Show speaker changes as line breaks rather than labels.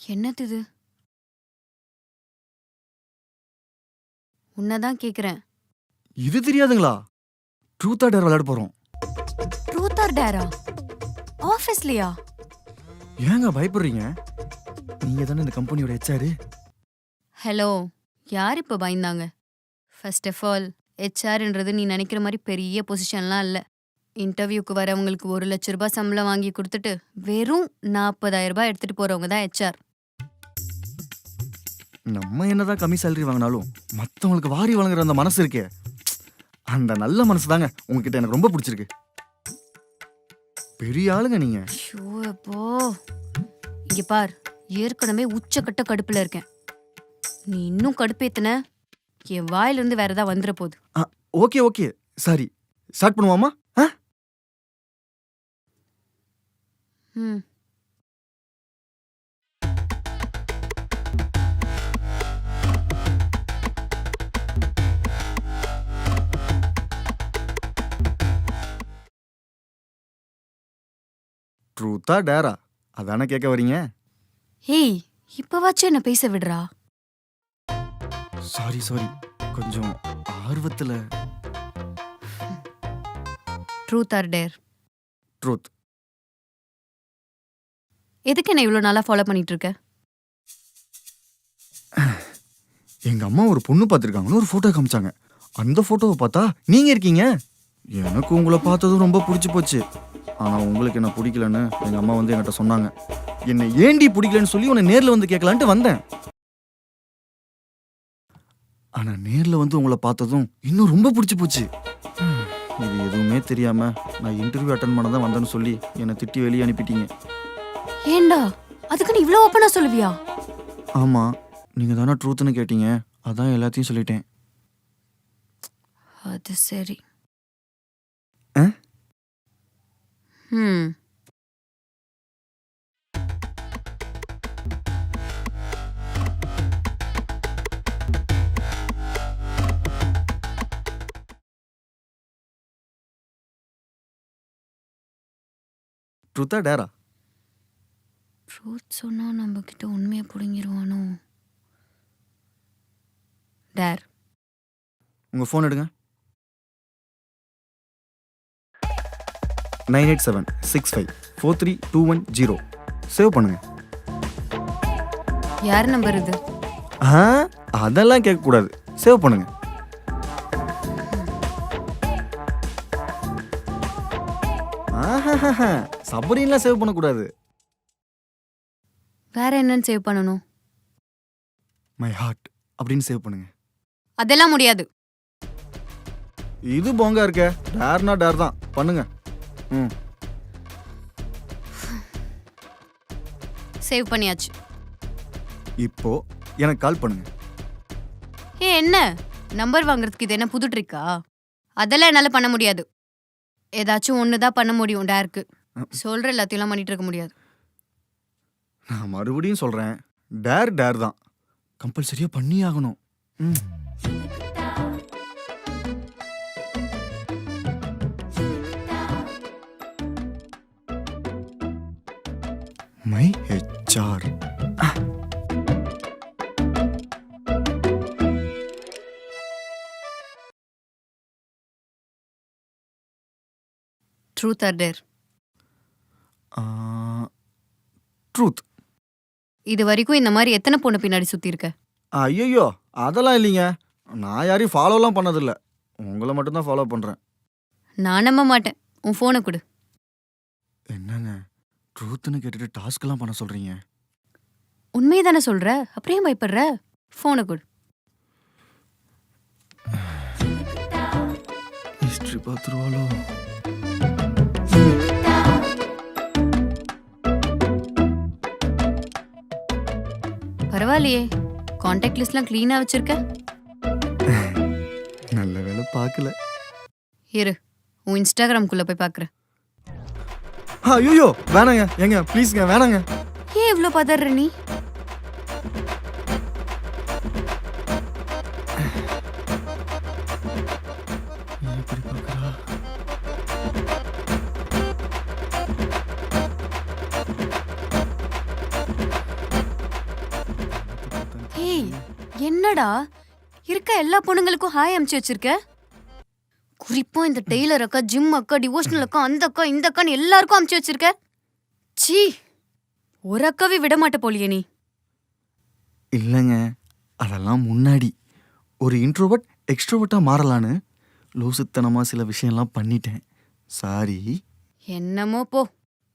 என்னது இது? உன்னதான் கேக்குறேன்.
இது தெரியாதுங்களா? ட்ரூத் ஆர் டேர் விளையாட போறோம்.
ட்ரூத் ஆர் டேரா? ஆபீஸ்லயா?
ஏங்க பயப்படுறீங்க? நீங்க தானே இந்த கம்பெனியோட ஹெச்ஆர்.
ஹலோ, யார் இப்ப பயந்தாங்க? ஃபர்ஸ்ட் ஆஃப் ஆல், ஹெச்ஆர்ன்றது நீ நினைக்கிற மாதிரி பெரிய பொசிஷன்லாம் இல்ல. இன்டர்வியூக்கு வரவங்களுக்கு 1,00,000 ரூபாய் சம்பளம் வாங்கி கொடுத்துட்டு வெறும் 40,000 ரூபாய் எடுத்துட்டு போறவங்க தான் ஹெச்ஆர்.
நம்ம என்னதான் கம்மி சேலரி வாங்கினாலும் மத்தவங்களுக்கு வாரி வழங்குற அந்த மனசு இருக்கே, அந்த நல்ல மனசு தாங்க உங்ககிட்ட எனக்கு ரொம்ப பிடிச்சிருக்கு. பெரிய ஆளுங்க நீங்க.
ஷோ அப்போ இங்க பார், ஏற்கனவே உச்சக்கட்ட கடுப்புல இருக்கேன். நீ இன்னும் கடுப்பேத்துன என் வாயிலிருந்து வேற ஏதாவது வந்துட போகுது.
Okay okay, sorry. ஸ்டார்ட் பண்ணுவாமா?
ம்.
ட்ரூத்தா டேரா அதானே கேட்க வரீங்க?
ஏய், இப்பவாச்சும் என்ன பேச விடுறா.
சாரி சாரி, கொஞ்சம் ஆர்வத்துல.
Truth or dare?
ட்ரூத்.
எதுக்கு என்ன இவ்வளவு நாளா ஃபாலோ பண்ணிட்டு இருக்க?
எங்க அம்மா ஒரு பொண்ணு பார்த்திருக்காங்கன்னு ஒரு போட்டோ காமிச்சாங்க. அந்த போட்டோவை பார்த்தா நீங்க இருக்கீங்க. எனக்கு உங்களை பார்த்ததும் ரொம்ப பிடிச்சி போச்சு. ஆனா உங்களுக்கு என்ன பிடிக்கலன்னு எங்க அம்மா வந்து என்கிட்ட சொன்னாங்க. என்னை ஏண்டி பிடிக்கலன்னு சொல்லி உன்னை நேர்ல வந்து கேட்கலான்ட்டு வந்தேன். ஆனா நேர்ல வந்து உங்களை பார்த்ததும் இன்னும் ரொம்ப பிடிச்சி போச்சு. இது எதுவுமே தெரியாம நான் இன்டர்வியூ அட்டன் பண்ண தான் வந்தேன்னு சொல்லி என்னை திட்டி வெளியே அனுப்பிட்டீங்க.
ஏண்டா, அதுக்கு நீ இவ்வளவு ஓப்பனா சொல்லுவியா?
ஆமா, நீங்க தானே ட்ரூத்னு கேட்டீங்க, அதான் எல்லாத்தையும் சொல்லிட்டேன்.
அது சரி.
ஆ?
ம்.
ட்ரூத்தா டேரா?
ட்ரூத் சொன்னா நம்ம கிட்ட உண்மையை புடுங்கிடுவானோ? டேர்.
உங்க ஃபோன் எடுங்க. 9876543210 சேவ் பண்ணுங்க.
யார் நம்பர் இது?
அதெல்லாம் கேட்க கூடாது, சேவ் பண்ணுங்க. சபரின்லாம் சேவ் பண்ணக்கூடாது.
வேற என்னன்னு சேவ் பண்ணணும்?
மை ஹார்ட் அப்படின்னு சேவ் பண்ணுங்க.
அதெல்லாம் முடியாது.
இது போங்க இருக்க, டேர்னா டேர் தான் பண்ணுங்க. ம்.
சேவ் பண்ணியாச்சு.
இப்போ எனக்கு கால் பண்ணுங்க.
என்ன நம்பர் வாங்குறதுக்கு இது என்ன புது ட்ரிக்கா? அதெல்லாம் என்னால பண்ண முடியாது. ஏதாச்சும் ஒண்ணுதான் பண்ண முடியும் டேருக்கு. சொல்ற எல்லாத்தையும் பண்ணிட்டு இருக்க முடியாது.
நான் மறுபடியும் சொல்றேன், டேர் டேர் தான், கம்பல்சரியா பண்ணி ஆகணும். My HR.
Truth or dare?
Truth.
இது வரைக்கும் இந்த மாதிரி எத்தனை பொண்ணு பின்னாடி சுத்தி இருக்க?
ஐயோ, அதெல்லாம் இல்லைங்க. நான் யாரையும் ஃபாலோலாம் பண்ணதில்ல, உங்களை மட்டும்தான் ஃபாலோ பண்றேன்.
நான் நம்ப மாட்டேன். உன் போனை கொடு.
என்னங்க ட்ரூத்னு கேட்டுட்டு டாஸ்க்லாம் பண்ண சொல்றீங்க?
உண்மையை தானே சொல்ற, அப்படியே பயப்படுற? போனை கொடு.
ஹிஸ்டரி பார்த்துருவாளோ?
பரவாயில்லையே, கான்டாக்ட் லிஸ்ட்லாம் கிளீனா வச்சிருக்க.
நல்ல வேலை பார்க்கல.
இரு, உன் இன்ஸ்டாகிராம்குள்ள போய் பாக்குறேன்.
ஐயோ வேணாங்க, ஏங்க ப்ளீஸ்ங்க வேணாங்க.
ஏன் இவ்ளோ பதற நீ?
எப்படி பார்க்கறா?
ஏய் என்னடா இருக்க எல்லா பொண்ணுங்களுக்கும் ஹாய் அமுச்சு வச்சிருக்க? குறிப்பா இந்த டெய்லர் அக்கா, ஜிம் அக்கா, டிவோஷனல் அக்கா, அந்த அக்கா, இந்த அக்கான்னு எல்லாருக்கும் அமுச்சு வச்சிருக்க. சீ, ஒரு அக்காவே விட மாட்ட போலியே நீ.
இல்லைங்க, அதெல்லாம் முன்னாடி. ஒரு இன்ட்ரோவர்ட் எக்ஸ்ட்ரோவர்ட்டாக மாறலான்னு லூசுத்தனமாக சில விஷயம்லாம் பண்ணிட்டேன். சாரி.
என்னமோ போ.